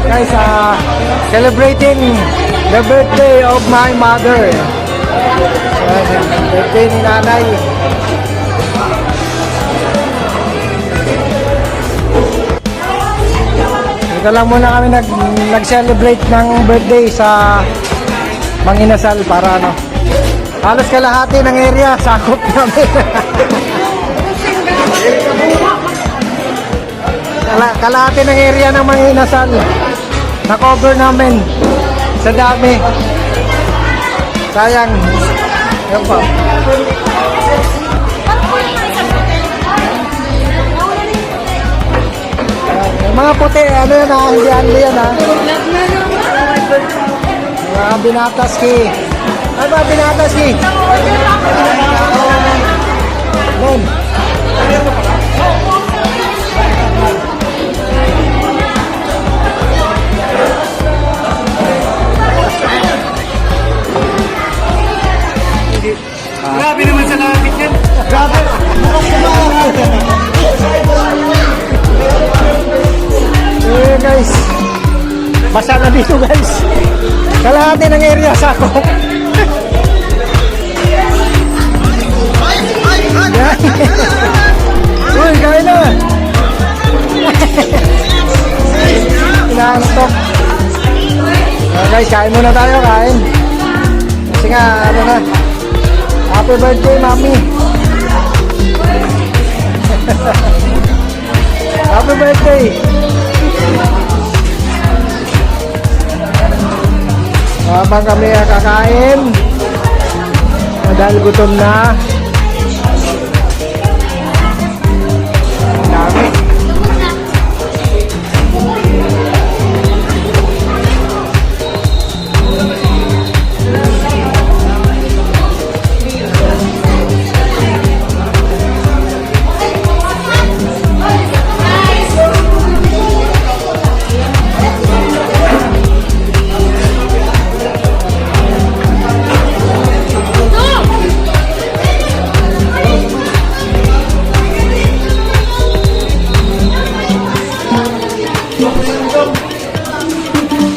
Guys, celebrating the birthday of my mother. Birthday ni nanay. Dito lang muna kami nag-celebrate ng birthday sa Manginasal para ano. Halos kalahati ng area sakop namin. Kalahati ng area ng Manginasal na-cover namin sa dami. Sayang. Yan pa. Mga puti, ano yan ha? Hindi yan ha? Mga binataski. Ano ba binataski? Boom. Grabe naman sa lapit yan. Grabe. Eh guys, basa na dito guys. Kalahati ng area sa ako. Uy, kain na. Inaantok. Guys, kain muna tayo, kain. Kasi nga, ano na. Happy birthday, mami. Happy birthday. Habang kami kakain, dahil gutom na. Ang dami.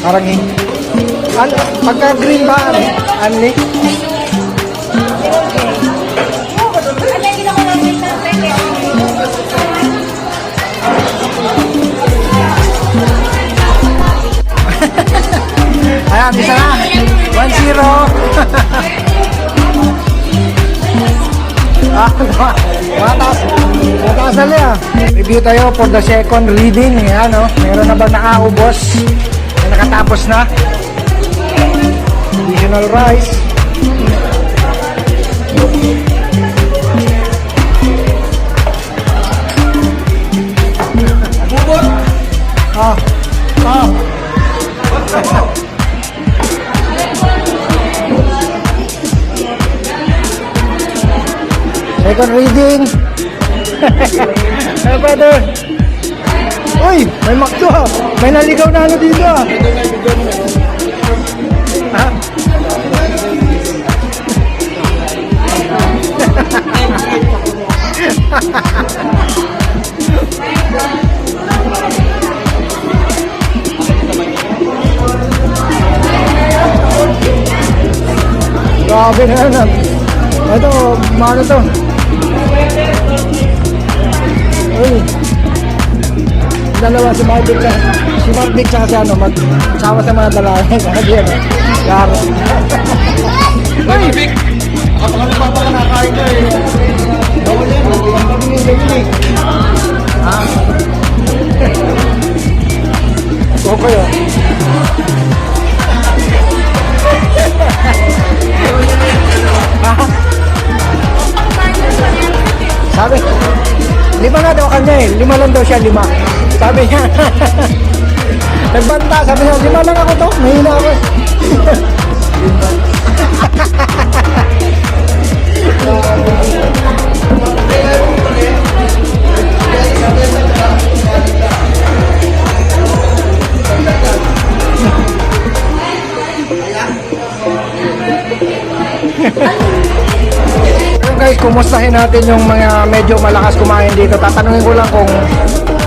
Parang pagka green ba, Anli? Ayan, isa na. 1-0. Mataas na liya. Review tayo for the second reading. Ayan, no? Meron na ba nakaubos? Nakatapos na. Additional rice. Second reading. Hey, brother. Uy, may makto ha. May naligaw na ano dito ha. Ha? Grabe na yan. Ito, maano to? Uy. Dalawa si Marvick tsaka si ano, sama sa mga dalawa. Kasi yan, Garo. Marvick, ako lang papakala tungkoy oh. Sabi, 5 nga daw kanya eh. 5 lang daw siya, 5. Sabi niya. Nagbanta, sabi niya, 5 lang ako to. Mahina ako eh. Guys, kumustahin natin yung mga medyo malakas kumain dito. Tatanungin ko lang kung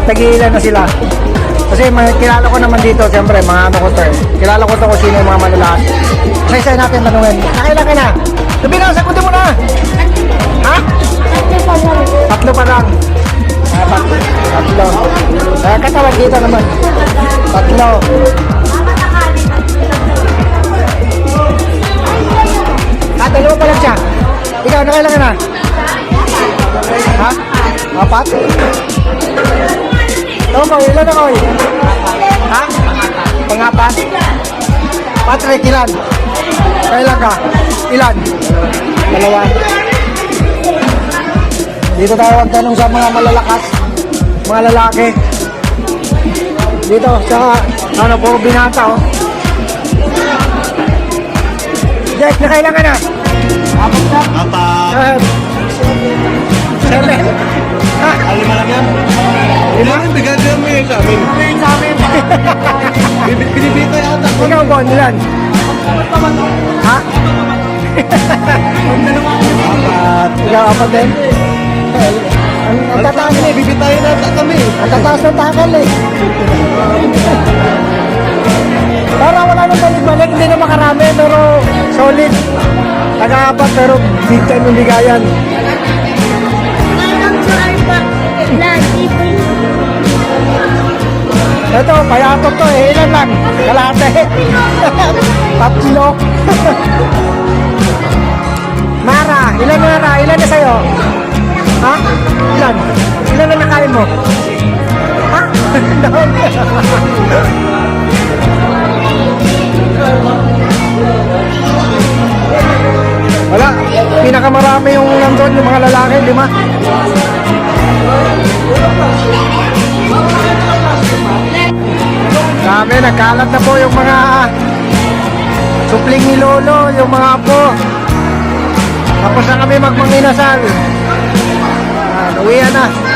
tagilan na sila. Kasi may, kilala ko naman dito, siyempre, mga ano ko to. Kilala ko to kung sino yung mga malalakas. Isa-isa natin tanungin. Nakailan ka na? Sabi na, sagutin mo na. Ha? 3 pa lang. Tatlo. Katawan dito naman. 3. 2 pa lang siya. Ikaw, nakailan ka na? Ha? 4? Ito, ilan ako eh? Ha? Pang-4? Patrick, ilan? Kailan ka? Ilan? 2. Dito tayo magtanong sa mga malalakas, mga lalaki. Dito, sa ano, puro binata oh. Jack, nakailan ka na? 4. 7. Ha? 5 lang yan. 5? Bigyan niya mo yun sa amin. Sa amin. Binibita yata. Ikaw, Bon, ilan? Ha? 4. Ikaw, 4 din? Ang tataas Kami, bibitayin na kami. ang tataas ng takal eh. Parang wala nang balik-balik, hindi na makarami, pero solid. Taga-4 pero big time yung bigayan. Ito, payatot to eh. Ilan lang? Kalate. 3. Mara, ilan Mara? Ilan na sa'yo? Ha? Ilan? Ilan na nakain mo? Ha? Wala. Pinakamarami yung nandun, yung mga lalaki, 5. Dami, nagkalat na po yung mga supling ni Lolo, yung mga apo. Tapos na kami magmanginasal. Uwian na.